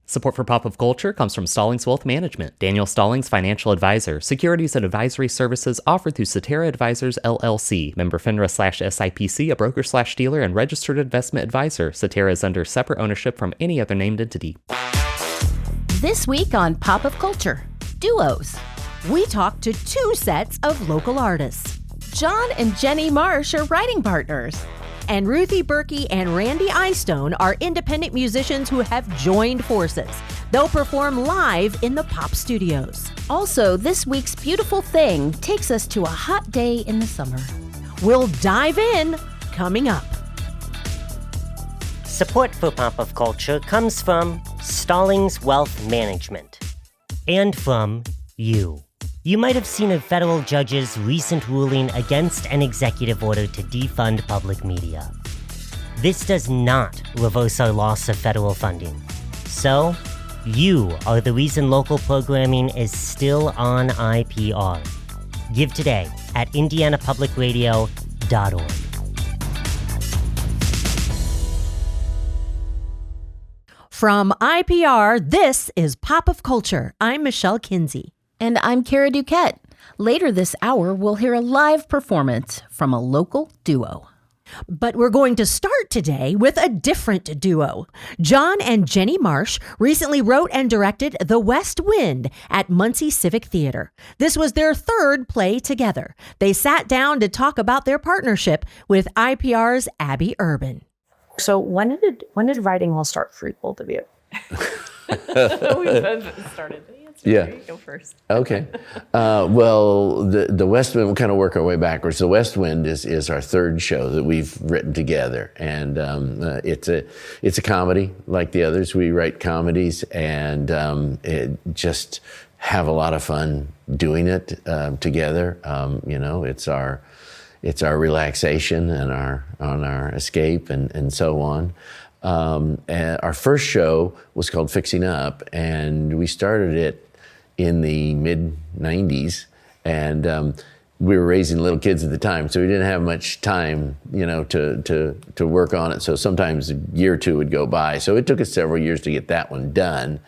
Support for Pop of Culture comes from Stallings Wealth Management. Daniel Stallings, financial advisor. Securities and advisory services offered through Cetera Advisors, LLC. Member FINRA/SIPC, a broker/dealer, and registered investment advisor. Cetera is under separate ownership from any other named entity. This week on Pop of Culture, duos. We talk to two sets of local artists. John and Jenni Marsh are writing partners. And Ruthie, Berkey, and Randy Eyestone are independent musicians who have joined forces. They'll perform live in the Pop Studios. Also, this week's beautiful thing takes us to a hot day in the summer. We'll dive in coming up. Support for Pop of Culture comes from Stallings Wealth Management and from you. You might have seen a federal judge's recent ruling against an executive order to defund public media. This does not reverse our loss of federal funding. So, you are the reason local programming is still on IPR. Give today at indianapublicradio.org. From IPR, this is Pop of Culture. I'm Michelle Kinsey. And I'm Kara DuQuette. Later this hour, we'll hear a live performance from a local duo. But we're going to start today with a different duo. John and Jenni Marsh recently wrote and directed The West Wind at Muncie Civic Theatre. This was their third play together. They sat down to talk about their partnership with IPR's Abby Urban. So when did writing all start for both of you? We both started. Yeah. You go first. Okay. Well, the West Wind, we'll kind of work our way backwards. The West Wind is our third show that we've written together. And it's a comedy like the others. We write comedies and just have a lot of fun doing it together. It's our relaxation and our escape and so on. And our first show was called Fixing Up, and we started it in the mid-90s, and we were raising little kids at the time, so we didn't have much time, to work on it. So sometimes a year or two would go by. So it took us several years to get that one done.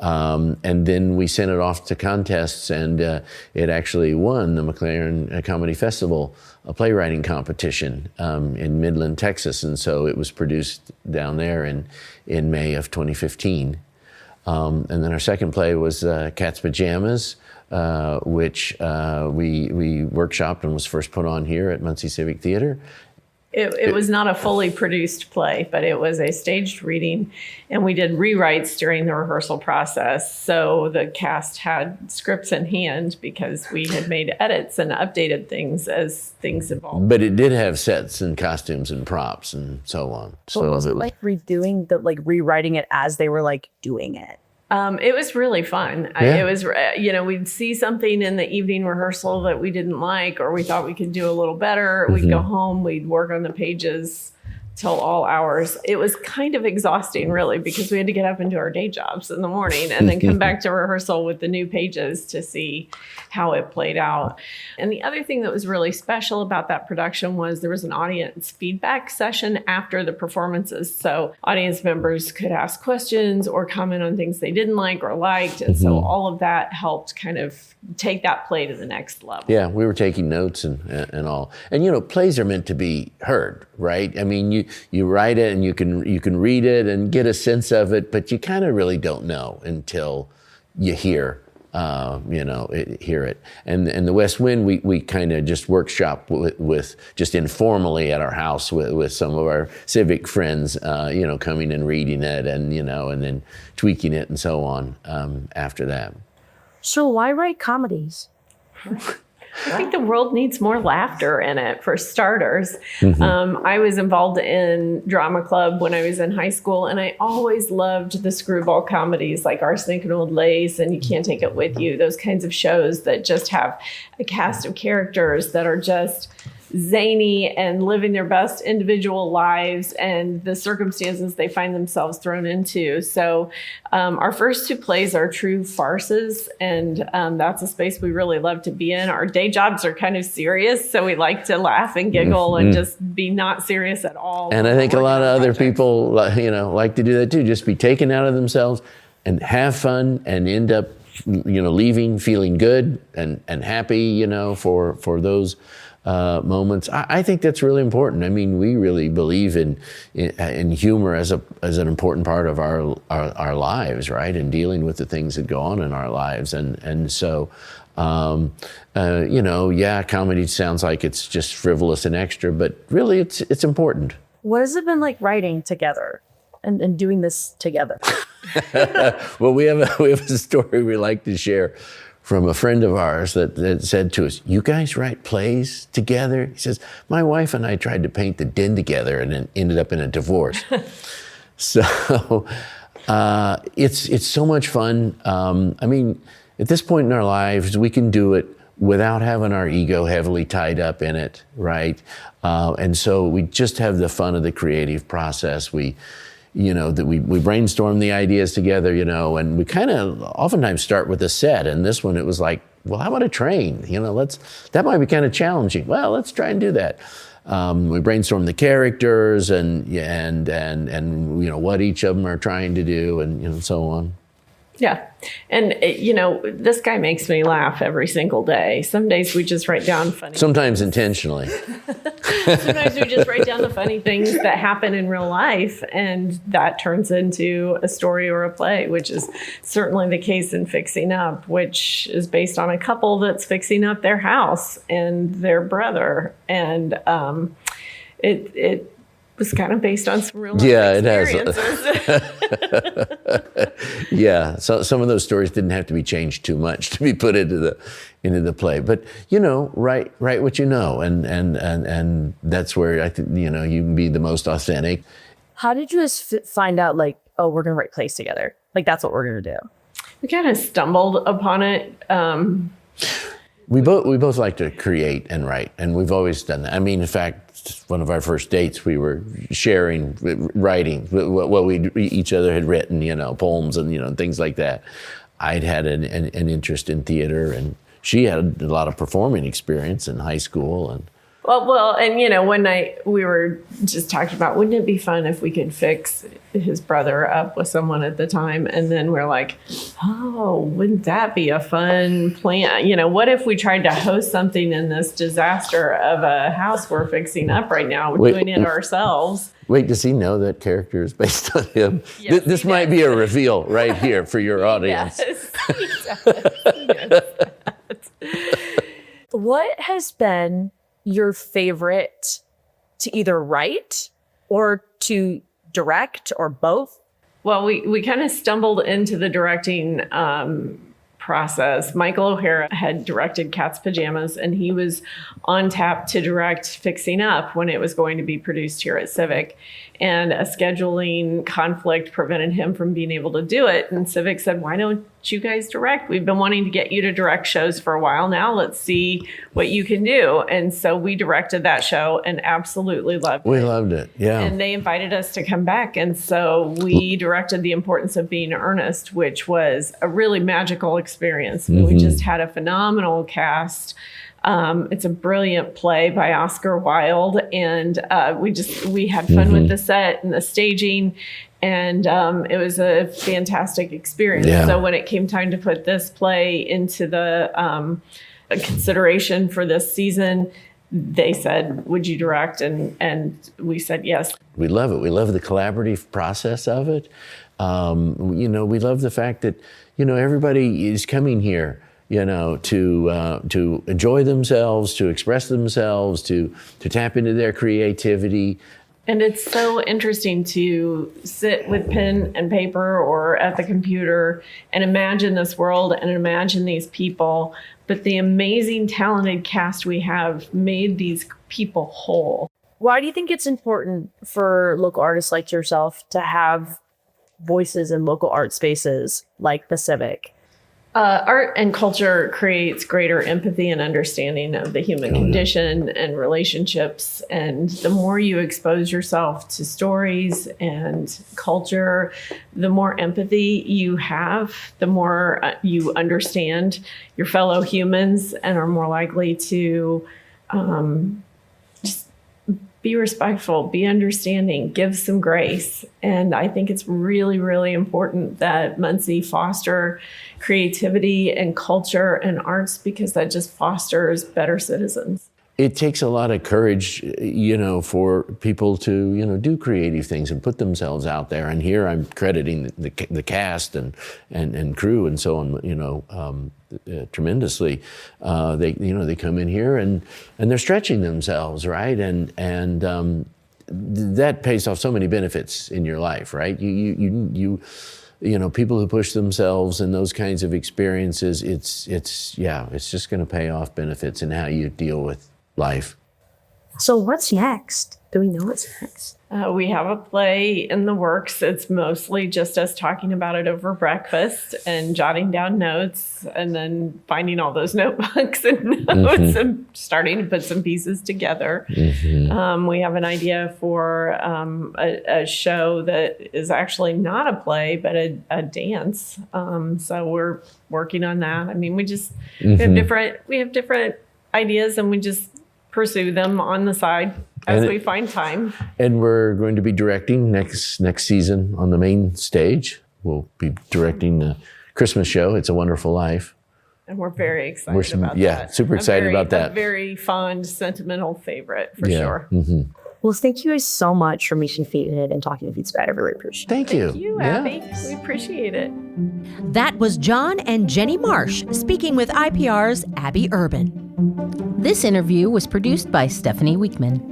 And then we sent it off to contests, and it actually won the McLaren Comedy Festival, a playwriting competition in Midland, Texas. And so it was produced down there in May of 2015. And then our second play was Cat's Pajamas, which we workshopped and was first put on here at Muncie Civic Theatre. It was not a fully produced play, but it was a staged reading, and we did rewrites during the rehearsal process. So the cast had scripts in hand because we had made edits and updated things as things evolved. But it did have sets and costumes and props and so on. So was it like rewriting it as they were doing it? It was really fun. Yeah. It was, we'd see something in the evening rehearsal that we didn't like, or we thought we could do a little better. We'd go home, we'd work on the pages till all hours. It was kind of exhausting, really, because we had to get up and do our day jobs in the morning and then come back to rehearsal with the new pages to see how it played out. And the other thing that was really special about that production was there was an audience feedback session after the performances. So audience members could ask questions or comment on things they didn't like or liked. And so all of that helped kind of take that play to the next level. Yeah, we were taking notes and all. And plays are meant to be heard, right? I mean, you write it and you can read it and get a sense of it, but you kind of really don't know until you hear it. And the West Wind, we kind of just workshop with just informally at our house with some of our civic friends, coming and reading it and then tweaking it and so on after that. So why write comedies? I think the world needs more laughter in it, for starters. I was involved in drama club when I was in high school, and I always loved the screwball comedies like Arsenic and Old Lace and You Can't Take It With You, those kinds of shows that just have a cast of characters that are just zany and living their best individual lives and the circumstances they find themselves thrown into. So our first two plays are true farces, and that's a space we really love to be in. Our day jobs are kind of serious, so we like to laugh and giggle and just be not serious at all. And I think a lot of other people, like to do that too, just be taken out of themselves, and have fun and end up, leaving feeling good and happy, for those moments. I think that's really important. I mean, we really believe in humor as an important part of our lives, right? And dealing with the things that go on in our lives. And so, comedy sounds like it's just frivolous and extra, but really it's important. What has it been like writing together and doing this together? Well, we have a story we like to share from a friend of ours that said to us, "You guys write plays together?" He says, "My wife and I tried to paint the den together and then ended up in a divorce." So it's so much fun. I mean, at this point in our lives, we can do it without having our ego heavily tied up in it, right? And so we just have the fun of the creative process. We brainstorm the ideas together, and we kind of oftentimes start with a set. And this one, it was like, well, how about a train? That might be kind of challenging. Well, let's try and do that. We brainstorm the characters and what each of them are trying to do, and so on. Yeah. And, this guy makes me laugh every single day. Some days we just write down funny. Sometimes intentionally. Sometimes we just write down the funny things that happen in real life, and that turns into a story or a play, which is certainly the case in Fixing Up, which is based on a couple that's fixing up their house and their brother. And it was kind of based on some real life experiences. Yeah, so some of those stories didn't have to be changed too much to be put into the play. But write what you know, and that's where I think you can be the most authentic. How did you guys find out we're gonna write plays together? That's what we're gonna do. We kind of stumbled upon it. We both like to create and write, and we've always done that. I mean, in fact, one of our first dates, we were sharing writing, what we each other had written, poems and things like that. I'd had an interest in theater, and she had a lot of performing experience in high school. And Well, and one night we were just talking about, wouldn't it be fun if we could fix his brother up with someone at the time? And then we're like, oh, wouldn't that be a fun plan? What if we tried to host something in this disaster of a house we're fixing up right now? We're doing it ourselves. Wait, does he know that character is based on him? Yes, this might be a reveal right here for your audience. Yes, he does. What has been your favorite to either write or to direct, or both? Well, we kind of stumbled into the directing process. Michael O'Hara had directed Cat's Pajamas, and he was on tap to direct Fixing Up when it was going to be produced here at Civic. And a scheduling conflict prevented him from being able to do it. And Civic said, why don't you guys direct? We've been wanting to get you to direct shows for a while now. Let's see what you can do. And so we directed that show and absolutely loved it. We loved it, yeah. And they invited us to come back. And so we directed The Importance of Being Earnest, which was a really magical experience. Mm-hmm. We just had a phenomenal cast. It's a brilliant play by Oscar Wilde, and we had fun with the set and the staging, and it was a fantastic experience. Yeah. So when it came time to put this play into the consideration for this season, they said, would you direct? And we said yes. We love it. We love the collaborative process of it. We love the fact that, everybody is coming here, to enjoy themselves, to express themselves, to tap into their creativity. And it's so interesting to sit with pen and paper or at the computer and imagine this world and imagine these people. But the amazing, talented cast we have made these people whole. Why do you think it's important for local artists like yourself to have voices in local art spaces like the Civic? Art and culture creates greater empathy and understanding of the human condition and relationships. And the more you expose yourself to stories and culture, the more empathy you have, the more you understand your fellow humans and are more likely to just be respectful, be understanding, give some grace. And I think it's really, really important that Muncie foster creativity and culture and arts, because that just fosters better citizens. It takes a lot of courage, for people to, do creative things and put themselves out there. And here I'm crediting the cast and crew and so on, tremendously. They come in here and they're stretching themselves, right? And that pays off so many benefits in your life, right? You people who push themselves and those kinds of experiences, it's just going to pay off benefits in how you deal with life. So what's next? Do we know what's next? We have a play in the works. It's mostly just us talking about it over breakfast and jotting down notes and then finding all those notebooks and notes and starting to put some pieces together. We have an idea for a show that is actually not a play, but a dance. So we're working on that. I mean, we have different ideas, and we just pursue them on the side as we find time. And we're going to be directing next season on the main stage. We'll be directing the Christmas show, It's a Wonderful Life. And we're very excited about that. Yeah, super excited about that. A very fond, sentimental favorite, for sure. Well, thank you guys so much for meeting Feet in It and talking to Feet Bad. I really appreciate it. Thank you. Thank you, Abby. We appreciate it. That was John and Jenni Marsh speaking with IPR's Abby Urban. This interview was produced by Stephanie Weekman.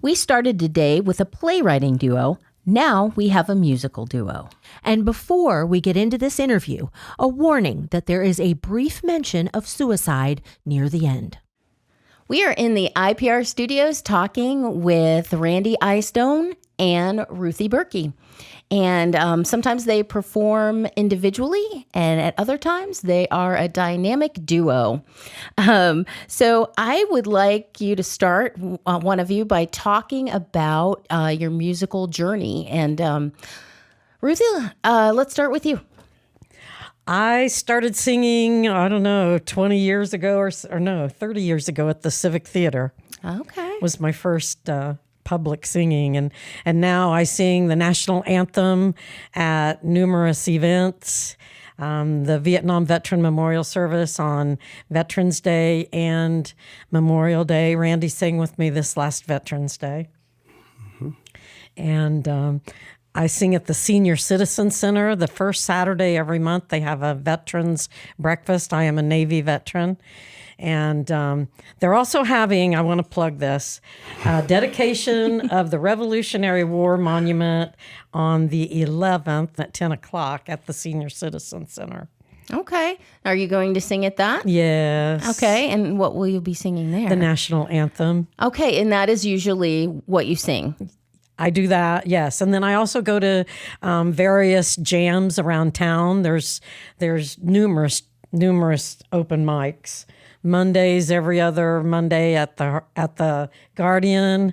We started today with a playwriting duo. Now we have a musical duo. And before we get into this interview, a warning that there is a brief mention of suicide near the end. We are in the IPR studios talking with Randy Eyestone and Ruthie Berkey. And sometimes they perform individually, and at other times they are a dynamic duo. So I would like you to start, one of you, by talking about your musical journey. And Ruthie, let's start with you. I started singing, 20 years ago or 30 years ago at the Civic Theatre. Okay. Was my first public singing. And now I sing the national anthem at numerous events. The Vietnam Veteran Memorial Service on Veterans Day and Memorial Day. Randy sang with me this last Veterans Day. And I sing at the Senior Citizen Center. The first Saturday every month, they have a veterans breakfast. I am a Navy veteran. And they're also having, I want to plug this, dedication of the Revolutionary War Monument on the 11th at 10 o'clock at the Senior Citizen Center. Okay. Are you going to sing at that? Yes. Okay. And what will you be singing there? The national anthem. Okay. And that is usually what you sing? I do that, yes. And then I also go to various jams around town. There's numerous open mics. Mondays, every other Monday at the Guardian.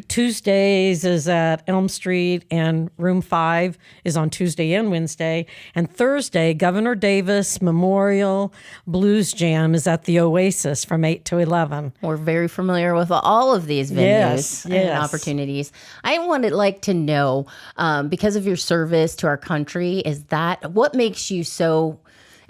Tuesdays is at Elm Street, and Room 5 is on Tuesday and Wednesday. And Thursday, Governor Davis Memorial Blues Jam is at the Oasis from 8 to 11. We're very familiar with all of these venues and opportunities. I would like to know, because of your service to our country, is that what makes you so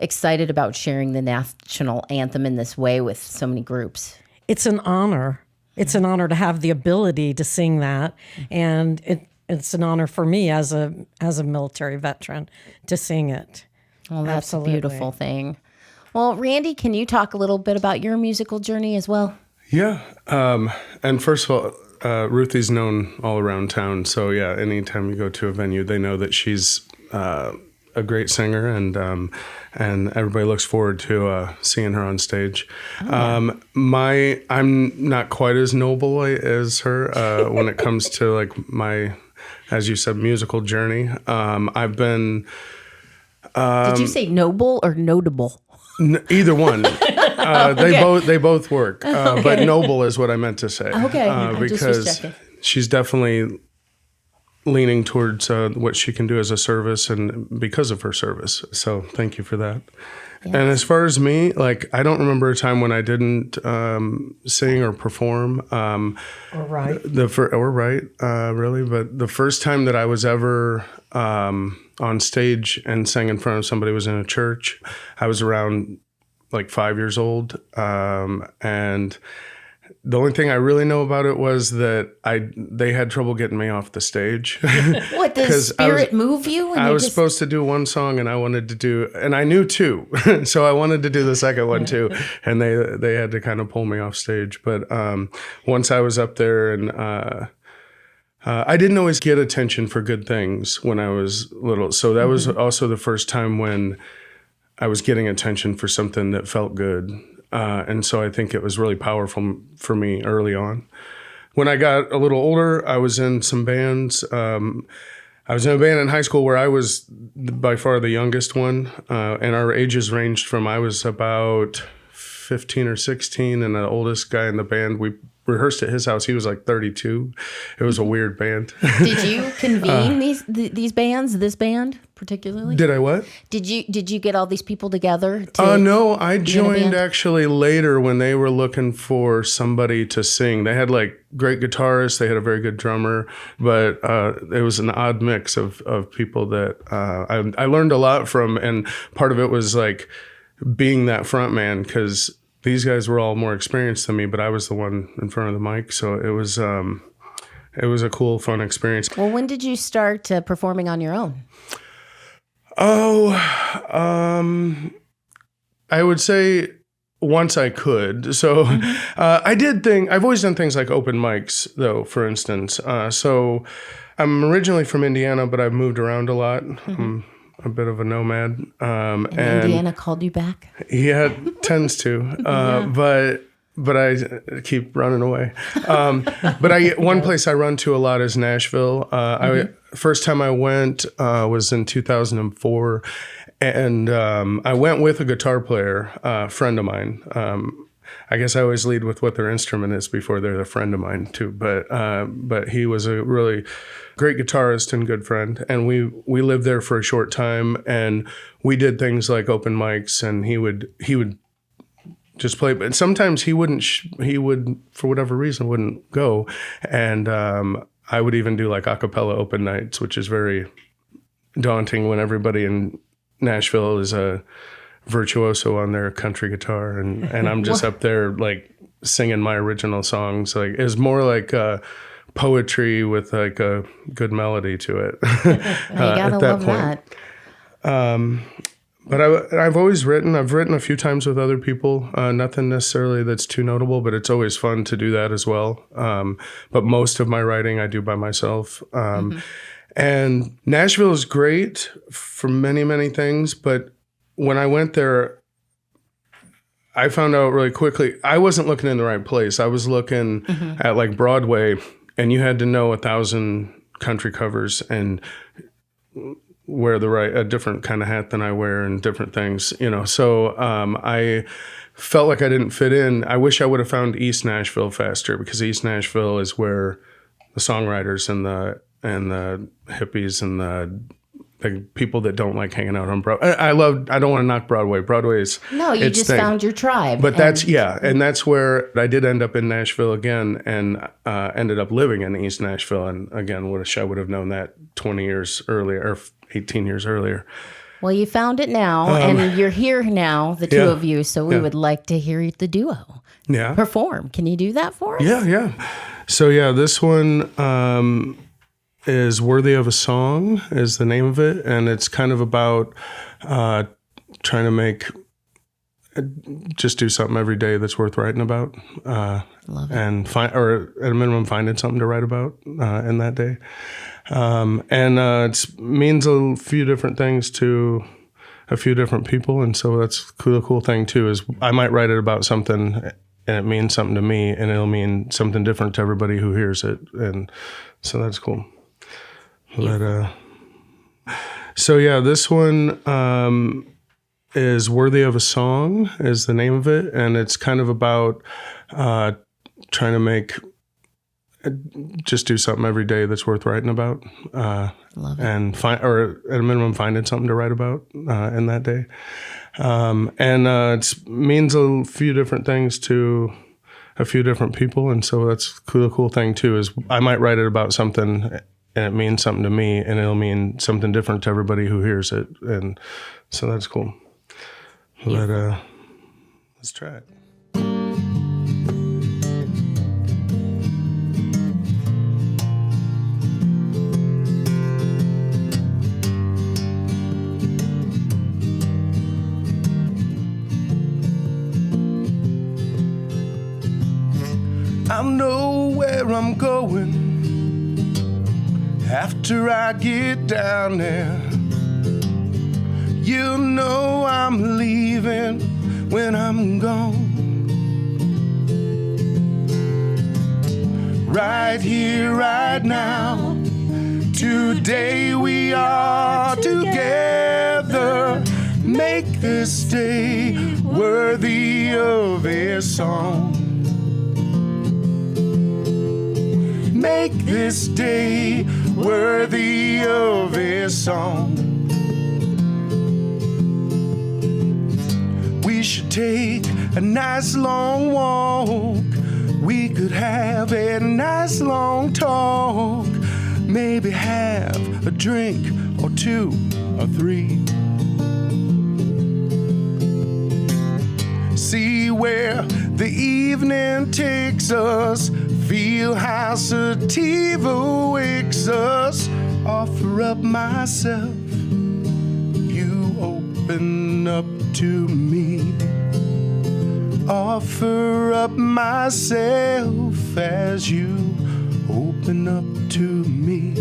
excited about sharing the national anthem in this way with so many groups? It's an honor. It's an honor to have the ability to sing that, and it's an honor for me as a military veteran to sing it. Well, that's a beautiful thing. Well, Randy, can you talk a little bit about your musical journey as well? Yeah. And first of all, Ruthie's known all around town. So yeah, anytime you go to a venue, they know that she's a great singer, and everybody looks forward to seeing her on stage. I'm not quite as noble as her when it comes to like my, as you said, musical journey. I've been. Did you say noble or notable? Either one. They both work. But noble is what I meant to say. Okay. Because she's definitely leaning towards what she can do as a service and because of her service. So thank you for that. Yes. And as far as me, like, I don't remember a time when I didn't sing or perform. Or write. Really. But the first time that I was ever on stage and sang in front of somebody was in a church. I was around like 5 years old. And the only thing I really know about it was that they had trouble getting me off the stage. What, does spirit move you? I was supposed to do one song and I knew two. So I wanted to do the second one too. And they had to kind of pull me off stage. But once I was up there and I didn't always get attention for good things when I was little. So that was also the first time when I was getting attention for something that felt good. And so I think it was really powerful for me early on. When I got a little older, I was in some bands. I was in a band in high school where I was by far the youngest one. And our ages ranged from, I was about 15 or 16, and the oldest guy in the band, we rehearsed at his house. He was like 32. It was a weird band. Did you convene these bands, this band particularly? Did I what? Did you get all these people together? No, I joined actually later when they were looking for somebody to sing. They had like great guitarists. They had a very good drummer, but it was an odd mix of people that I learned a lot from. And part of it was like being that front man, because these guys were all more experienced than me, but I was the one in front of the mic. So it was a cool, fun experience. Well, when did you start performing on your own? I would say once I could. So I've always done things like open mics, though, for instance. So I'm originally from Indiana, but I've moved around a lot. I'm a bit of a nomad. And Indiana called you back? Yeah, it tends to. But I keep running away. One place I run to a lot is Nashville. First time I went was in 2004, and I went with a guitar player, a friend of mine. I guess I always lead with what their instrument is before they're a friend of mine too. But he was a really great guitarist and good friend, and we lived there for a short time, and we did things like open mics, and he would just play, but sometimes he would for whatever reason wouldn't go, and I would even do like a cappella open nights, which is very daunting when everybody in Nashville is a virtuoso on their country guitar, and I'm just up there like singing my original songs. Like it was more like poetry with like a good melody to it. You gotta love that. But I've always written. I've written a few times with other people. Nothing necessarily that's too notable, but it's always fun to do that as well. But most of my writing I do by myself. And Nashville is great for many, many things. But when I went there, I found out really quickly, I wasn't looking in the right place. I was looking at like Broadway, and you had to know 1,000 country covers and wear a different kind of hat than I wear and different things, So I felt like I didn't fit in. I wish I would have found East Nashville faster, because East Nashville is where the songwriters and the hippies and the people that don't like hanging out on Broadway. I don't want to knock Broadway. Broadway is no, you just found your tribe. But and that's where I did end up in Nashville again, and ended up living in East Nashville. And again, wish I would have known that 20 years earlier or 18 years earlier. Well, you found it now, and you're here now, the two of you. So we would like to hear the duo perform. Can you do that for us? Yeah. So this one is Worthy of a Song is the name of it, and it's kind of about trying to just do something every day that's worth writing about, and or at a minimum finding something to write about in that day. It means a few different things to a few different people, and so that's the cool thing too, is I might write it about something and it means something to me, and it'll mean something different to everybody who hears it, and so that's cool. But this one is Worthy of a Song is the name of it, and it's kind of about trying to just do something every day that's worth writing about, Love it. and or at a minimum, finding something to write about in that day. It means a few different things to a few different people, and so that's the cool thing too. Is I might write it about something, and it means something to me, and it'll mean something different to everybody who hears it, and so that's cool. But let's try it. I know where I'm going after I get down there. You know I'm leaving when I'm gone. Right here, right now, today we are together. Make this day worthy of a song. Make this day worthy of a song. We should take a nice long walk. We could have a nice long talk. Maybe have a drink or two or three. See where the evening takes us. Feel how sativa wakes us. Offer up myself. You open up to me. Offer up myself as you open up to me.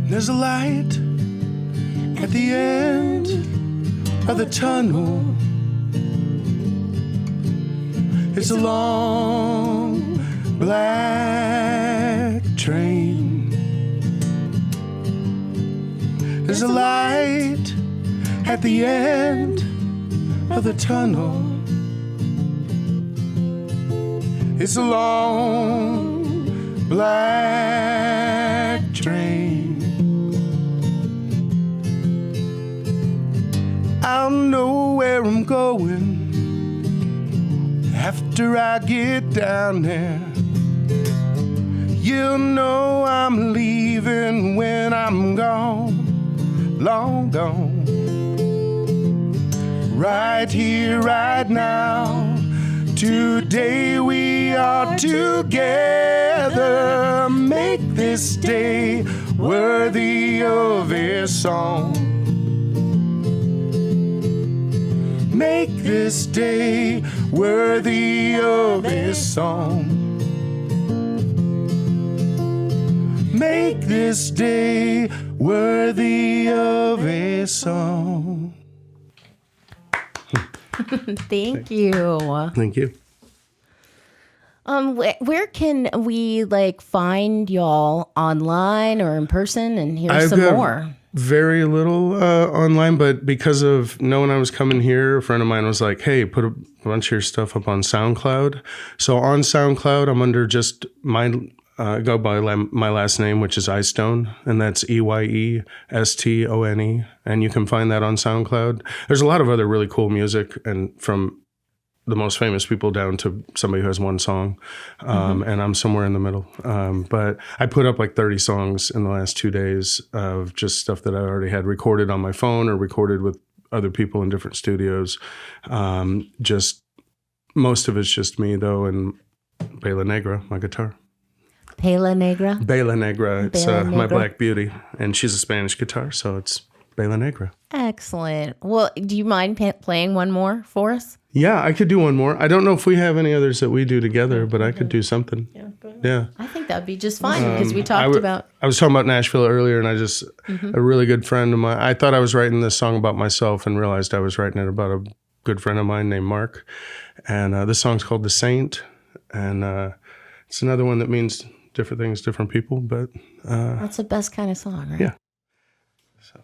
There's a light at the end of the tunnel. It's a long black train. There's a light at the end of the tunnel. It's a long black train. I'll know where I'm going after I get down there. You'll know I'm leaving when I'm gone, long gone. Right here, right now, today we are together. Make this day worthy of a song. Make this day worthy of a song. Make this day worthy of a song. Thank you. Thank you. Where can we find y'all online or in person and hear some more? Very little online, but because of knowing I was coming here, a friend of mine was like, hey, put a bunch of your stuff up on SoundCloud. So on SoundCloud, I'm under just go by my last name, which is Eyestone, and that's Eyestone. And you can find that on SoundCloud. There's a lot of other really cool music, and from the most famous people down to somebody who has one song, and I'm somewhere in the middle. But I put up 30 songs in the last 2 days of just stuff that I already had recorded on my phone or recorded with other people in different studios. Just most of it's just me though, and Bela Negra, my guitar. Bela Negra? Bela Negra. It's my Black Beauty, and she's a Spanish guitar, so it's Bela Negra. Excellent. Well, do you mind playing one more for us? Yeah, I could do one more. I don't know if we have any others that we do together, but I could do something. Yeah. I think that'd be just fine because we talked about... I was talking about Nashville earlier, and I just... A really good friend of mine... I thought I was writing this song about myself and realized I was writing it about a good friend of mine named Mark. And this song's called The Saint. And it's another one that means different things, different people, but... That's the best kind of song, right? Yeah. So.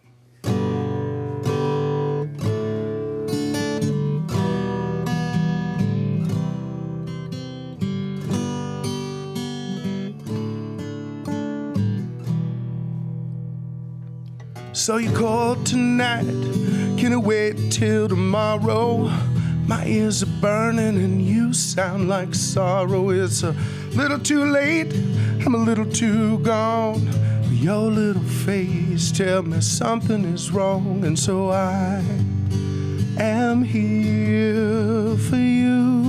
So you called tonight, can it wait till tomorrow? My ears are burning and you sound like sorrow. It's a little too late, I'm a little too gone. Your little face tell me something is wrong. And so I am here for you.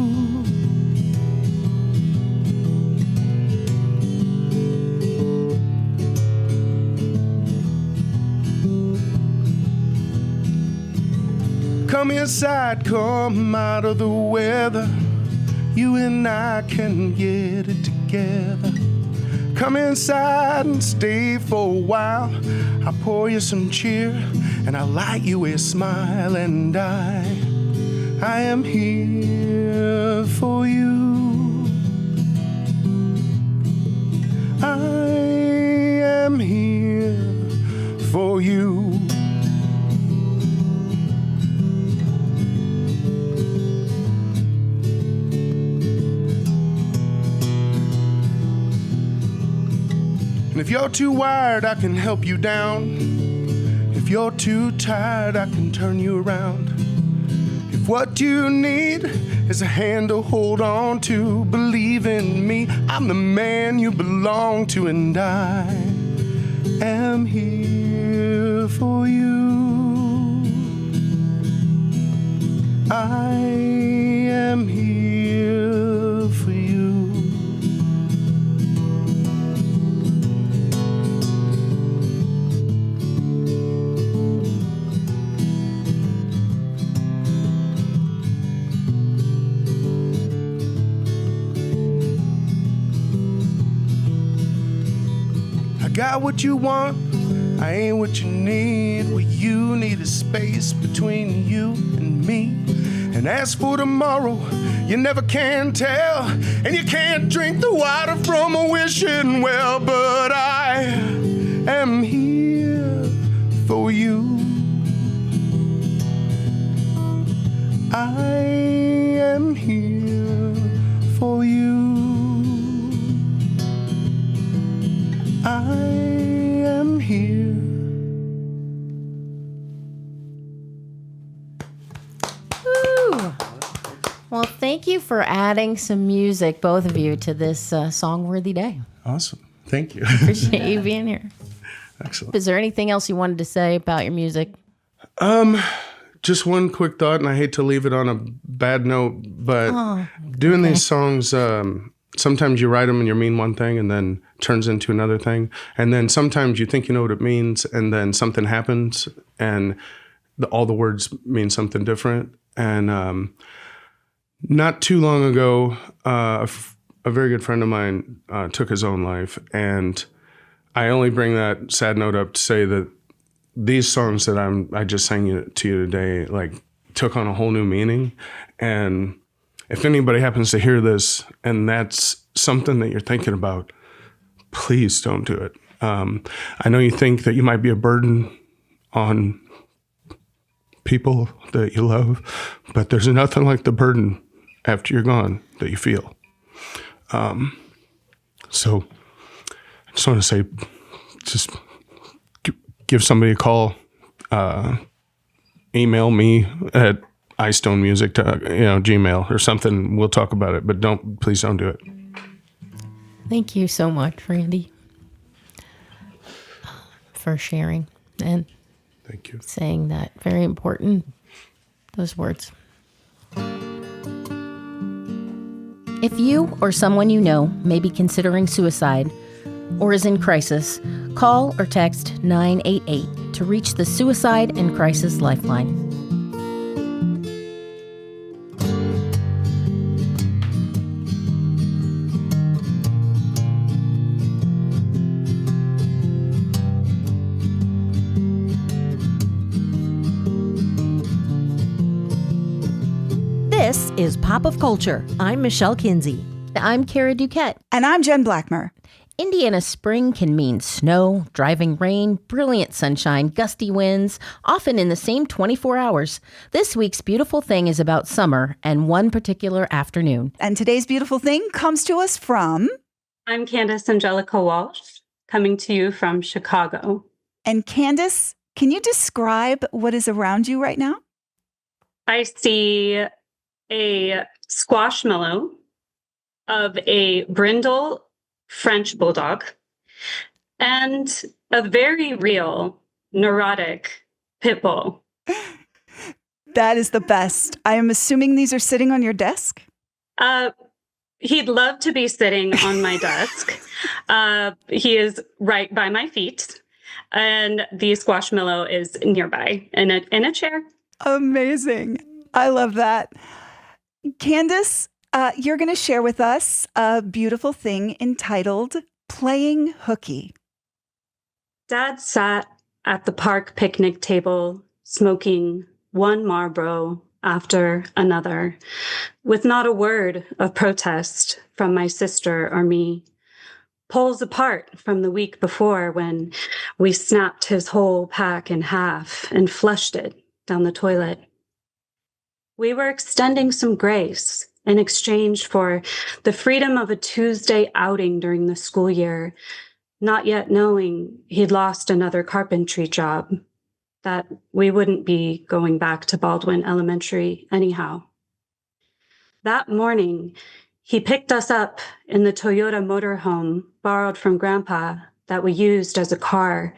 Come inside, come out of the weather. You and I can get it together. Come inside and stay for a while. I'll pour you some cheer and I'll light you a smile. And I am here for you. I am here for you. If you're too wired, I can help you down. If you're too tired, I can turn you around. If what you need is a hand to hold on to, believe in me, I'm the man you belong to, and I am here for you. I am here for you. Got what you want, I ain't what you need. What you need is space between you and me. And as for tomorrow, you never can tell. And you can't drink the water from a wishing well. But I am here for you. I am here for you. I am here. Woo. Well, thank you for adding some music, both of you, to this song-worthy day. Awesome. Thank you. Appreciate you being here. Excellent. Is there anything else you wanted to say about your music? Just one quick thought, and I hate to leave it on a bad note, but doing these songs, sometimes you write them and you mean one thing and then turns into another thing. And then sometimes you think you know what it means and then something happens and all the words mean something different. And not too long ago, a very good friend of mine took his own life. And I only bring that sad note up to say that these songs that I just sang to you today, like, took on a whole new meaning. And if anybody happens to hear this and that's something that you're thinking about, please don't do it. I know you think that you might be a burden on people that you love, but there's nothing like the burden after you're gone that you feel. So I just want to say, just give somebody a call, email me at Eyestone Music to Gmail or something. We'll talk about it, but please don't do it. Thank you so much, Randy, for sharing and thank you saying that very important, those words. If you or someone you know may be considering suicide or is in crisis, call or text 988 to reach the Suicide and Crisis Lifeline. This is Pop of Culture. I'm Michelle Kinsey. I'm Kara DuQuette. And I'm Jen Blackmer. Indiana spring can mean snow, driving rain, brilliant sunshine, gusty winds, often in the same 24 hours. This week's beautiful thing is about summer and one particular afternoon. And today's beautiful thing comes to us from... I'm Candace Angelica Walsh, coming to you from Chicago. And Candace, Can you describe what is around you right now? I see a squashmallow of a brindle French bulldog and a very real neurotic pit bull. That is the best. I am assuming these are sitting on your desk? He'd love to be sitting on my desk. He is right by my feet, and the squashmallow is nearby in a chair. Amazing. I love that. Candace, you're going to share with us a beautiful thing entitled Playing Hooky. Dad sat at the park picnic table, smoking one Marlboro after another, with not a word of protest from my sister or me. Poles apart from the week before when we snapped his whole pack in half and flushed it down the toilet. We were extending some grace in exchange for the freedom of a Tuesday outing during the school year, not yet knowing he'd lost another carpentry job, that we wouldn't be going back to Baldwin Elementary anyhow. That morning, he picked us up in the Toyota motorhome borrowed from Grandpa that we used as a car,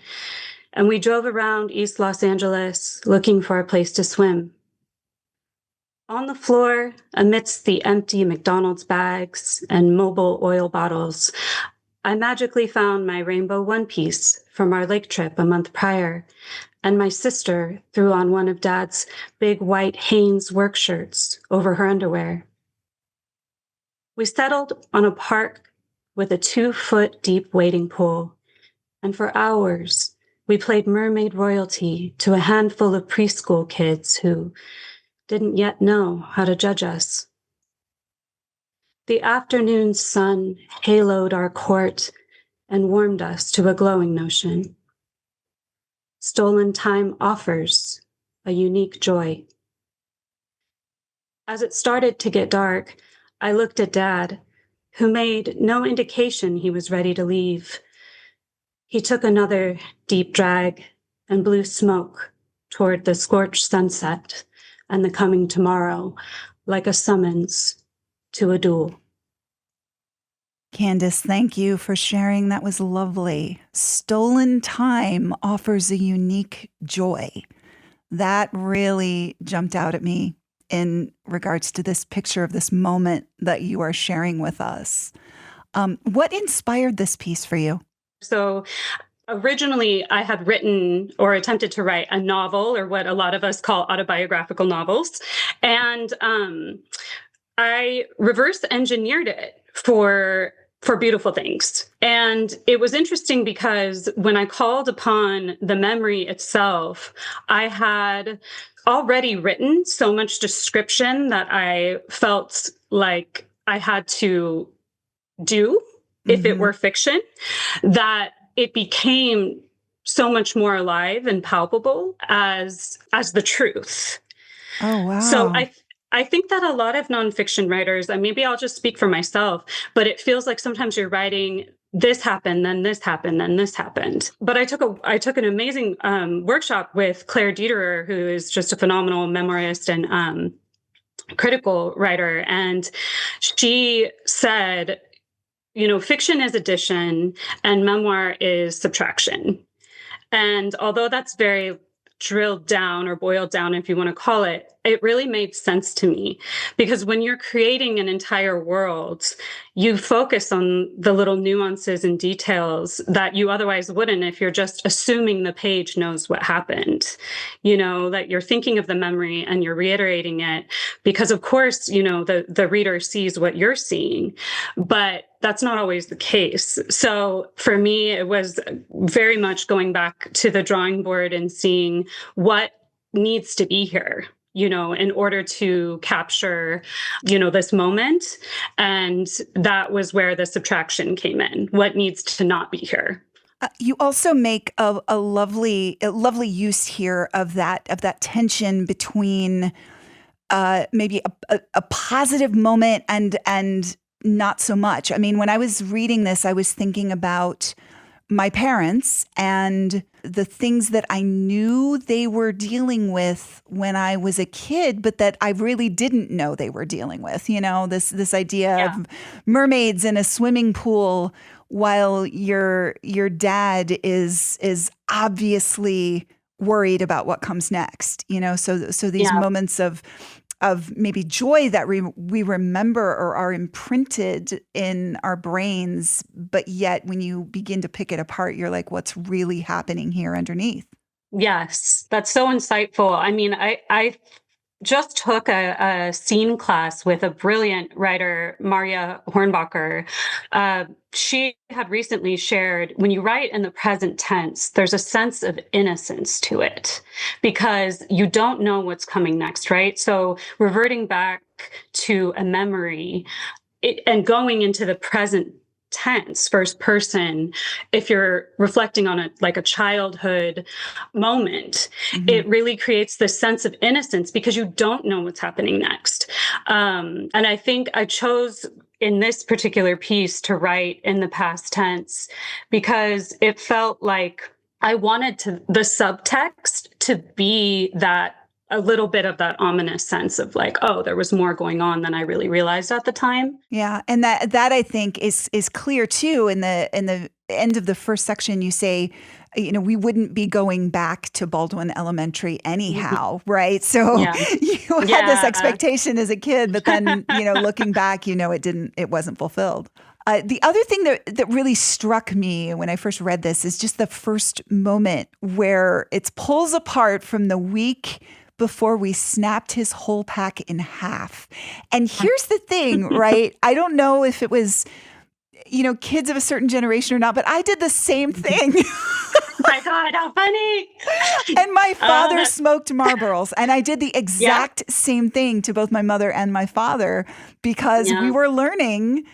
and we drove around East Los Angeles looking for a place to swim. On the floor, amidst the empty McDonald's bags and mobile oil bottles, I magically found my rainbow one-piece from our lake trip a month prior, and my sister threw on one of Dad's big white Hanes work shirts over her underwear. We settled on a park with a 2-foot deep wading pool, and for hours we played mermaid royalty to a handful of preschool kids who didn't yet know how to judge us. The afternoon sun haloed our court and warmed us to a glowing notion. Stolen time offers a unique joy. As it started to get dark, I looked at Dad, who made no indication he was ready to leave. He took another deep drag and blew smoke toward the scorched sunset and the coming tomorrow, like a summons to a duel. Candace, thank you for sharing. That was lovely. Stolen time offers a unique joy. That really jumped out at me in regards to this picture of this moment that you are sharing with us. What inspired this piece for you? So originally, I had written or attempted to write a novel, or what a lot of us call autobiographical novels. And I reverse engineered it for Beautiful Things. And it was interesting because when I called upon the memory itself, I had already written so much description that I felt like I had to do if it were fiction, that it became so much more alive and palpable as the truth. Oh, wow. So I think that a lot of nonfiction writers, and maybe I'll just speak for myself, but it feels like sometimes you're writing, this happened, then this happened, then this happened. But I took an amazing workshop with Claire Dieterer, who is just a phenomenal memoirist and critical writer. And she said, fiction is addition and memoir is subtraction. And although that's very drilled down or boiled down, if you want to call it, it really made sense to me, because when you're creating an entire world, you focus on the little nuances and details that you otherwise wouldn't if you're just assuming the page knows what happened, that you're thinking of the memory and you're reiterating it because, of course, the reader sees what you're seeing, but that's not always the case. So for me, it was very much going back to the drawing board and seeing what needs to be here, in order to capture, this moment. And that was where the subtraction came in. What needs to not be here? You also make a lovely use here of that tension between maybe a positive moment and not so much. I mean, when I was reading this, I was thinking about my parents and the things that I knew they were dealing with when I was a kid, but that I really didn't know they were dealing with. This idea of mermaids in a swimming pool while your dad is obviously worried about what comes next. So these moments of maybe joy that we remember or are imprinted in our brains, but yet when you begin to pick it apart, you're like, what's really happening here underneath? Yes, that's so insightful. I mean, I just took a scene class with a brilliant writer, Maria Hornbacher. She had recently shared, when you write in the present tense, there's a sense of innocence to it because you don't know what's coming next, right? So reverting back to a memory and going into the present tense, first person, if you're reflecting on a childhood moment, it really creates this sense of innocence because you don't know what's happening next. And I think I chose in this particular piece to write in the past tense because it felt like I wanted the subtext to be that a little bit of that ominous sense of like, oh, there was more going on than I really realized at the time. Yeah, and that I think is clear too. In the end of the first section, you say, we wouldn't be going back to Baldwin Elementary anyhow, right? So you had this expectation as a kid, but then looking back, it wasn't fulfilled. The other thing that really struck me when I first read this is just the first moment where it pulls apart from the week before we snapped his whole pack in half. And here's the thing, right? I don't know if it was, kids of a certain generation or not, but I did the same thing. My God, how funny. And my father smoked Marlboros. And I did the exact same thing to both my mother and my father because we were learning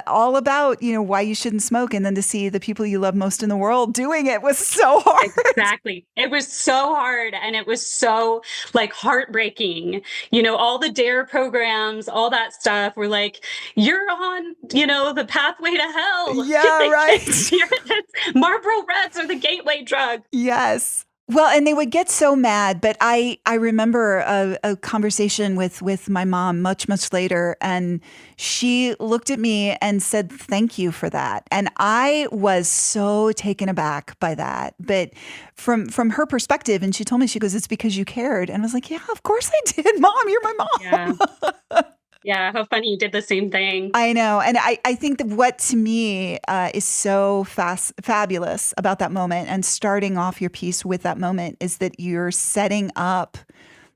all about, why you shouldn't smoke. And then to see the people you love most in the world doing it was so hard. Exactly. It was so hard. And it was so heartbreaking. All the DARE programs, all that stuff were like, you're on, the pathway to hell. Yeah, right. Marlboro Reds are the gateway drug. Yes. Well, and they would get so mad, but I remember a conversation with my mom much later, and she looked at me and said, thank you for that. And I was so taken aback by that. But from her perspective, and she told me, she goes, it's because you cared. And I was like, yeah, of course I did. Mom, you're my mom. Yeah. Yeah, how funny you did the same thing. I know. And I think that what to me is so fabulous about that moment and starting off your piece with that moment is that you're setting up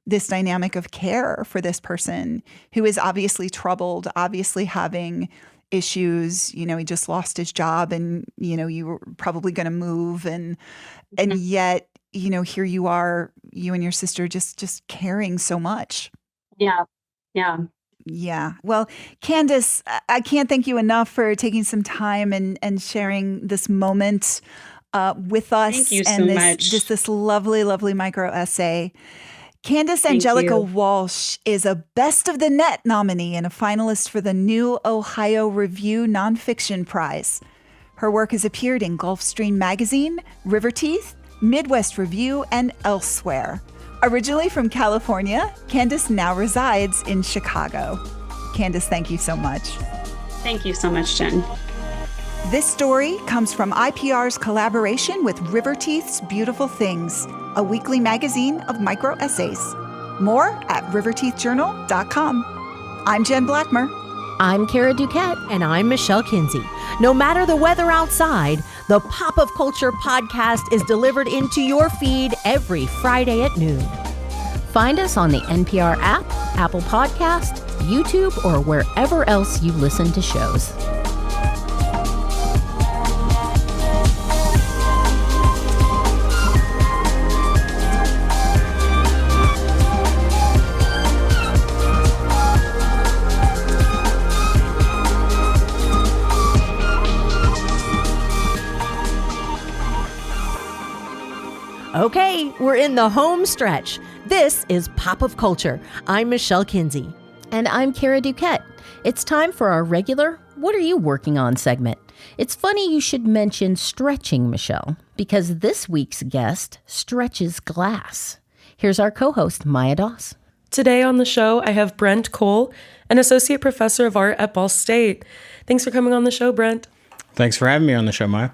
this dynamic of care for this person who is obviously troubled, obviously having issues. He just lost his job and, you were probably going to move. And yet, here you are, you and your sister just caring so much. Yeah. Yeah. Yeah. Well, Candace, I can't thank you enough for taking some time and sharing this moment with us. Thank you so much. Just this lovely, lovely micro essay. Candace Angelica Walsh is a Best of the Net nominee and a finalist for the New Ohio Review Nonfiction Prize. Her work has appeared in Gulfstream Magazine, River Teeth, Midwest Review, and elsewhere. Originally from California, Candace now resides in Chicago. Candace, thank you so much. Thank you so much, Jen. This story comes from IPR's collaboration with River Teeth's Beautiful Things, a weekly magazine of micro essays. More at riverteethjournal.com. I'm Jen Blackmer. I'm Kara DuQuette. And I'm Michelle Kinsey. No matter the weather outside, the Pop of Culture podcast is delivered into your feed every Friday at noon. Find us on the NPR app, Apple Podcast, YouTube, or wherever else you listen to shows. Okay, we're in the home stretch. This is Pop of Culture. I'm Michelle Kinsey. And I'm Kara DuQuette. It's time for our regular What Are You Working On segment. It's funny you should mention stretching, Michelle, because this week's guest stretches glass. Here's our co-host, Maya Doss. Today on the show, I have Brent Cole, an associate professor of art at Ball State. Thanks for coming on the show, Brent. Thanks for having me on the show, Maya.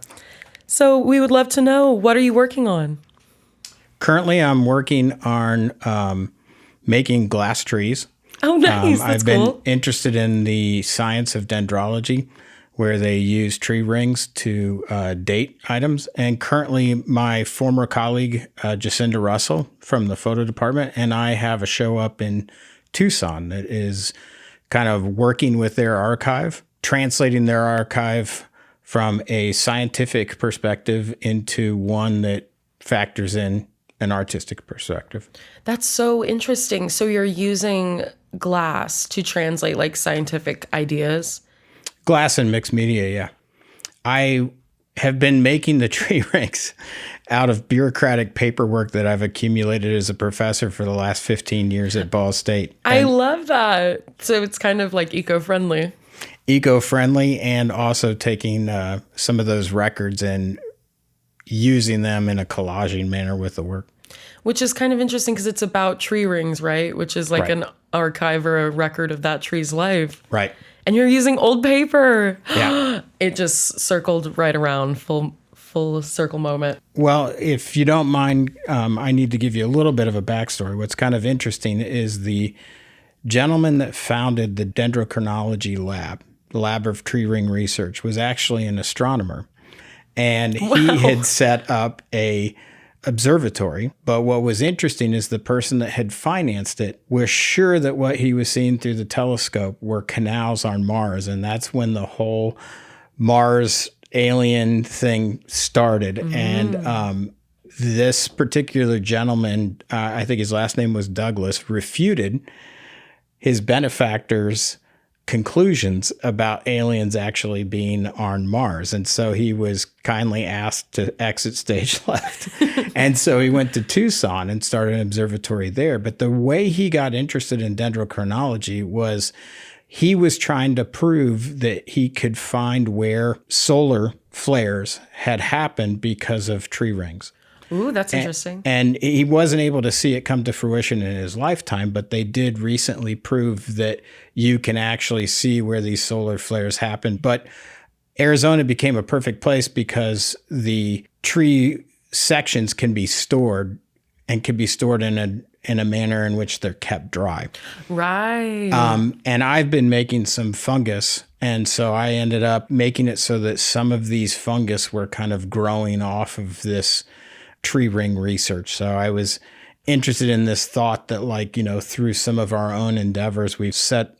So we would love to know, what are you working on? Currently, I'm working on making glass trees. Oh, nice. That's I've been cool. interested in the science of dendrology, where they use tree rings to date items. And currently, my former colleague, Jacinda Russell from the photo department, and I have a show up in Tucson that is kind of working with their archive, translating their archive from a scientific perspective into one that factors in an artistic perspective. That's so interesting. So you're using glass to translate like scientific ideas? Glass and mixed media, yeah. I have been making the tree rings out of bureaucratic paperwork that I've accumulated as a professor for the last 15 years at Ball State. I love that. So it's kind of like eco-friendly. Eco-friendly, and also taking some of those records and using them in a collaging manner with the work. Which is kind of interesting because it's about tree rings, right? Which is like an archive or a record of that tree's life. Right. And you're using old paper. Yeah. It just circled right around, full circle moment. Well, if you don't mind, I need to give you a little bit of a backstory. What's kind of interesting is the gentleman that founded the Dendrochronology Lab, the Lab of Tree Ring Research, was actually an astronomer. And he had set up a observatory. But what was interesting is the person that had financed it was sure that what he was seeing through the telescope were canals on Mars. And that's when the whole Mars alien thing started. And this particular gentleman, I think his last name was Douglas, refuted his benefactor's conclusions about aliens actually being on Mars. And so he was kindly asked to exit stage left. And so he went to Tucson and started an observatory there. But the way he got interested in dendrochronology was he was trying to prove that he could find where solar flares had happened because of tree rings. Ooh, that's interesting. And he wasn't able to see it come to fruition in his lifetime, but they did recently prove that you can actually see where these solar flares happen. But Arizona became a perfect place because the tree sections can be stored and can be stored in a manner in which they're kept dry. Right. And I've been making some fungus. And so I ended up making it so that some of these fungus were kind of growing off of this tree ring research. So I was interested in this thought that, like, you know, through some of our own endeavors, we've set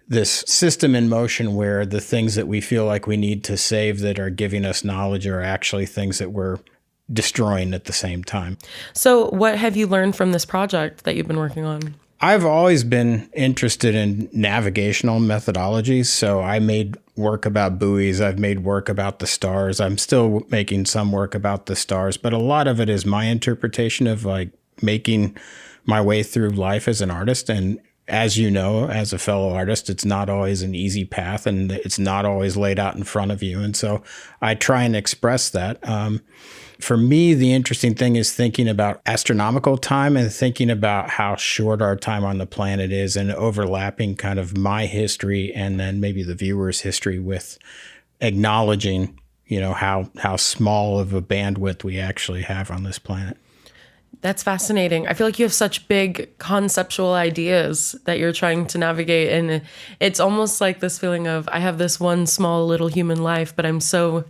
this system in motion where the things that we feel like we need to save that are giving us knowledge are actually things that we're destroying at the same time. So what have you learned from this project that you've been working on? I've always been interested in navigational methodologies. So I made work about buoys. I've made work about the stars. I'm still making some work about the stars, but a lot of it is my interpretation of like making my way through life as an artist. And as you know, as a fellow artist, it's not always an easy path and it's not always laid out in front of you. And so I try and express that. For me, the interesting thing is thinking about astronomical time and thinking about how short our time on the planet is and overlapping kind of my history and then maybe the viewer's history with acknowledging, you know, how small of a bandwidth we actually have on this planet. That's fascinating. I feel like you have such big conceptual ideas that you're trying to navigate. And it's almost like this feeling of, I have this one small little human life, but I'm so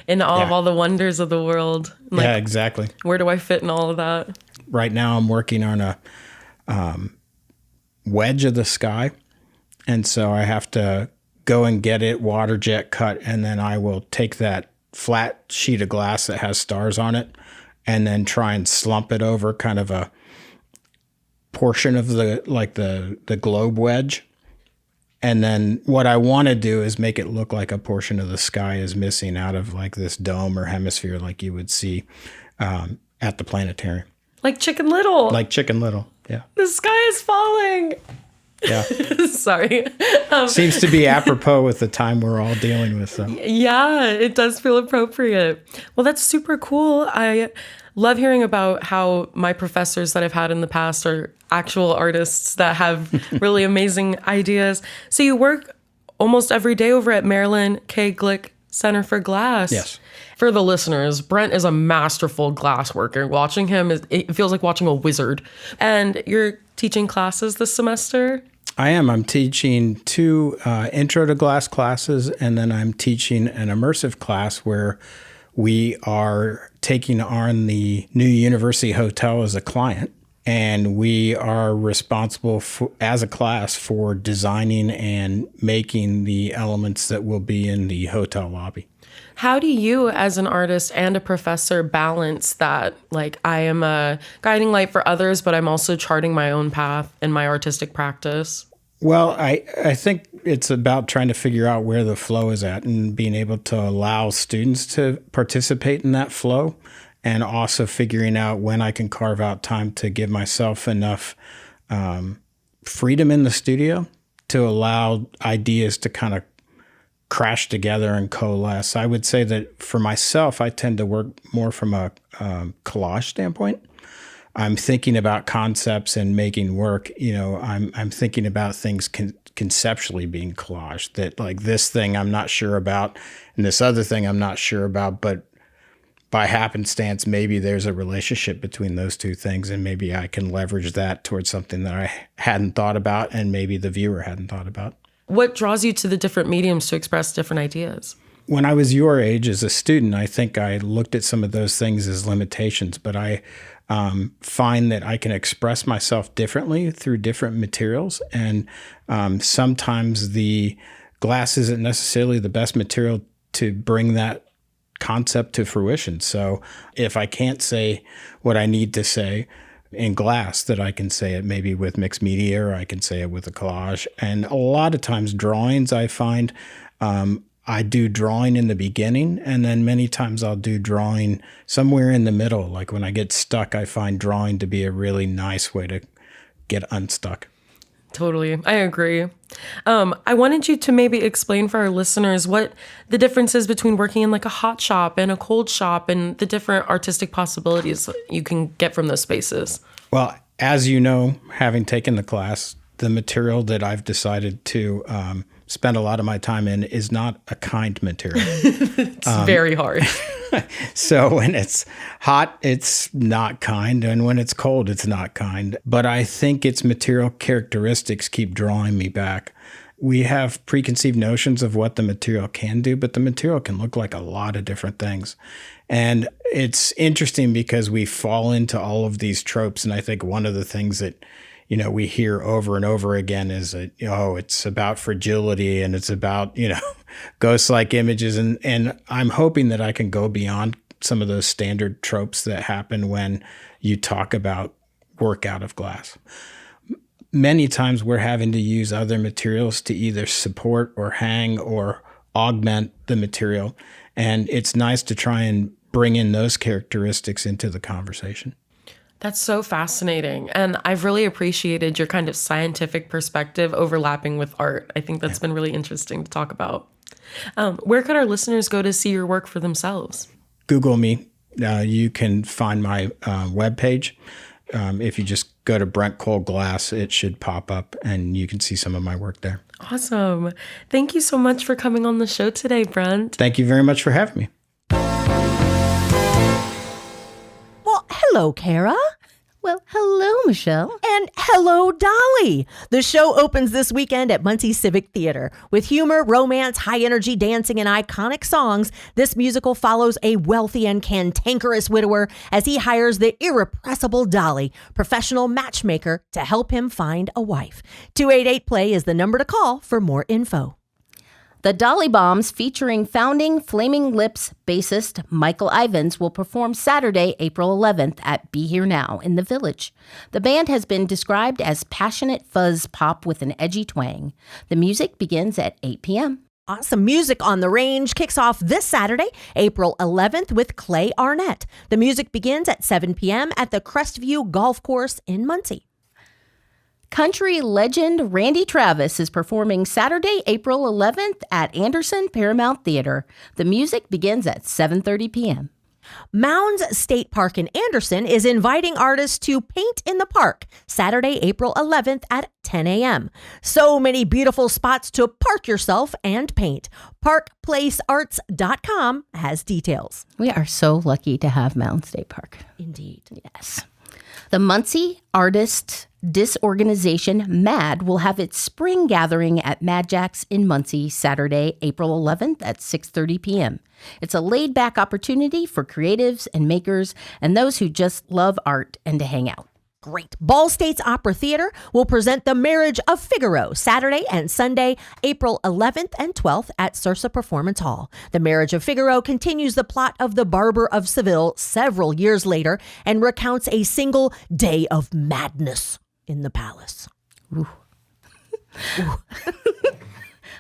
in awe of all the wonders of the world. Like, yeah, exactly. Where do I fit in all of that? Right now I'm working on a wedge of the sky. And so I have to go and get it water jet cut. And then I will take that flat sheet of glass that has stars on it and then try and slump it over kind of a portion of the globe wedge. And then what I want to do is make it look like a portion of the sky is missing out of like this dome or hemisphere like you would see at the planetarium. Like Chicken Little. Like Chicken Little, yeah. The sky is falling. Yeah. Sorry. Seems to be apropos with the time we're all dealing with. So. Yeah, it does feel appropriate. Well, that's super cool. I love hearing about how my professors that I've had in the past are actual artists that have really amazing ideas. So you work almost every day over at Marilyn K. Glick Center for Glass. Yes. For the listeners, Brent is a masterful glass worker. Watching him, it feels like watching a wizard. And you're teaching classes this semester? I am. I'm teaching 2 intro to glass classes, and then I'm teaching an immersive class where we are taking on the new University Hotel as a client. And we are responsible for, as a class, for designing and making the elements that will be in the hotel lobby. How do you, as an artist and a professor, balance that? Like, I am a guiding light for others, but I'm also charting my own path in my artistic practice. Well, I think it's about trying to figure out where the flow is at and being able to allow students to participate in that flow, and also figuring out when I can carve out time to give myself enough freedom in the studio to allow ideas to kind of crash together and coalesce. I would say that for myself, I tend to work more from a collage standpoint. I'm thinking about concepts and making work. You know, I'm thinking about things conceptually being collaged, that like this thing I'm not sure about and this other thing I'm not sure about, but by happenstance, maybe there's a relationship between those two things, and maybe I can leverage that towards something that I hadn't thought about and maybe the viewer hadn't thought about. What draws you to the different mediums to express different ideas? When I was your age as a student, I think I looked at some of those things as limitations, but I find that I can express myself differently through different materials. And sometimes the glass isn't necessarily the best material to bring that concept to fruition. So if I can't say what I need to say in glass, that I can say it maybe with mixed media, or I can say it with a collage. And a lot of times drawings, I find I do drawing in the beginning, and then many times I'll do drawing somewhere in the middle. Like when I get stuck, I find drawing to be a really nice way to get unstuck. Totally. I agree. I wanted you to maybe explain for our listeners what the difference is between working in like a hot shop and a cold shop, and the different artistic possibilities you can get from those spaces. Well, as you know, having taken the class, the material that I've decided to spend a lot of my time in is not a kind material. It's very hard. So when it's hot, it's not kind. And when it's cold, it's not kind. But I think its material characteristics keep drawing me back. We have preconceived notions of what the material can do, but the material can look like a lot of different things. And it's interesting because we fall into all of these tropes. And I think one of the things that we hear over and over again is that, it's about fragility and it's about, ghost-like images. And I'm hoping that I can go beyond some of those standard tropes that happen when you talk about work out of glass. Many times we're having to use other materials to either support or hang or augment the material. And it's nice to try and bring in those characteristics into the conversation. That's so fascinating. And I've really appreciated your kind of scientific perspective overlapping with art. I think that's been really interesting to talk about. Where could our listeners go to see your work for themselves? Google me. You can find my webpage. If you just go to Brent Cole Glass, it should pop up and you can see some of my work there. Awesome. Thank you so much for coming on the show today, Brent. Thank you very much for having me. Hello, Kara. Well, hello, Michelle. And hello, Dolly. The show opens this weekend at Muncie Civic Theatre. With humor, romance, high-energy dancing, and iconic songs, this musical follows a wealthy and cantankerous widower as he hires the irrepressible Dolly, professional matchmaker, to help him find a wife. 288-PLAY is the number to call for more info. The Dolly Bombs, featuring founding Flaming Lips bassist Michael Ivins, will perform Saturday, April 11th at Be Here Now in the Village. The band has been described as passionate fuzz pop with an edgy twang. The music begins at 8 p.m. Awesome music on the range kicks off this Saturday, April 11th with Clay Arnett. The music begins at 7 p.m. at the Crestview Golf Course in Muncie. Country legend Randy Travis is performing Saturday, April 11th at Anderson Paramount Theater. The music begins at 7:30 p.m. Mounds State Park in Anderson is inviting artists to paint in the park Saturday, April 11th at 10 a.m. So many beautiful spots to park yourself and paint. Parkplacearts.com has details. We are so lucky to have Mounds State Park. Indeed. Yes. The Muncie Artist Disorganization, MAD, will have its spring gathering at Mad Jack's in Muncie Saturday, April 11th at 6:30 p.m. It's a laid-back opportunity for creatives and makers and those who just love art and to hang out. Great. Ball State's Opera Theater will present The Marriage of Figaro Saturday and Sunday, April 11th and 12th at Sursa Performance Hall. The Marriage of Figaro continues the plot of The Barber of Seville several years later and recounts a single day of madness in the palace. Ooh. Ooh.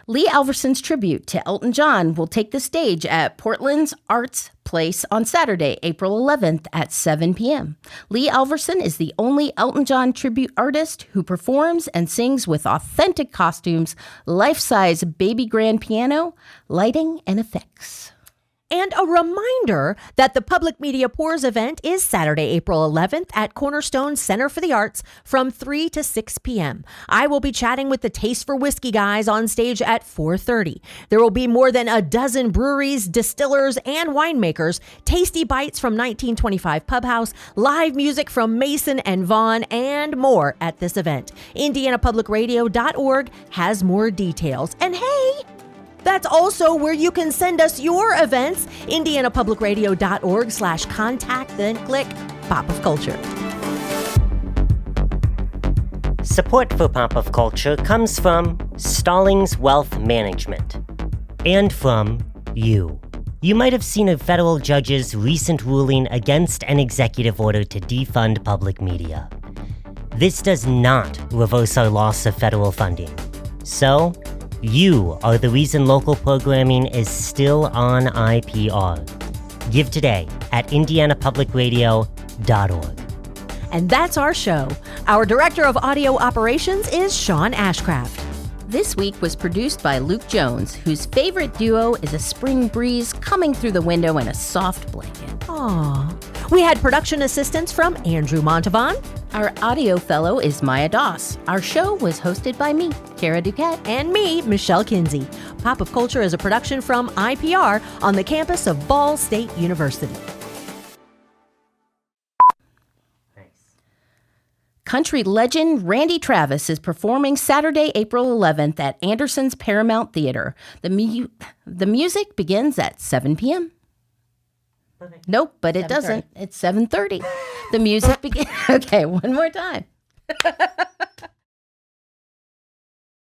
Lee Alverson's tribute to Elton John will take the stage at Portland's Arts Place on Saturday, April 11th at 7 p.m. Lee Alverson is the only Elton John tribute artist who performs and sings with authentic costumes, life-size baby grand piano, lighting, and effects. And a reminder that the Public Media Pours event is Saturday, April 11th at Cornerstone Center for the Arts from 3 to 6 p.m. I will be chatting with the Taste for Whiskey guys on stage at 4:30. There will be more than a dozen breweries, distillers, and winemakers, tasty bites from 1925 Pub House, live music from Mason and Vaughn, and more at this event. IndianaPublicRadio.org has more details. And hey, that's also where you can send us your events. IndianaPublicRadio.org/contact, then click Pop of Culture. Support for Pop of Culture comes from Stallings Wealth Management and from you. You might have seen a federal judge's recent ruling against an executive order to defund public media. This does not reverse our loss of federal funding. So, you are the reason local programming is still on IPR. Give today at indianapublicradio.org. And that's our show. Our Director of Audio Operations is Sean Ashcraft. This week was produced by Luke Jones, whose favorite duo is a spring breeze coming through the window in a soft blanket. Aww. We had production assistance from Andrew Montavon. Our audio fellow is Maya Doss. Our show was hosted by me, Kara DuQuette. And me, Michelle Kinsey. Pop of Culture is a production from IPR on the campus of Ball State University. Country legend Randy Travis is performing Saturday, April 11th at Anderson's Paramount Theater. The music begins at 7 p.m. Nope, but it doesn't. It's 7:30. The music begins. Okay, one more time.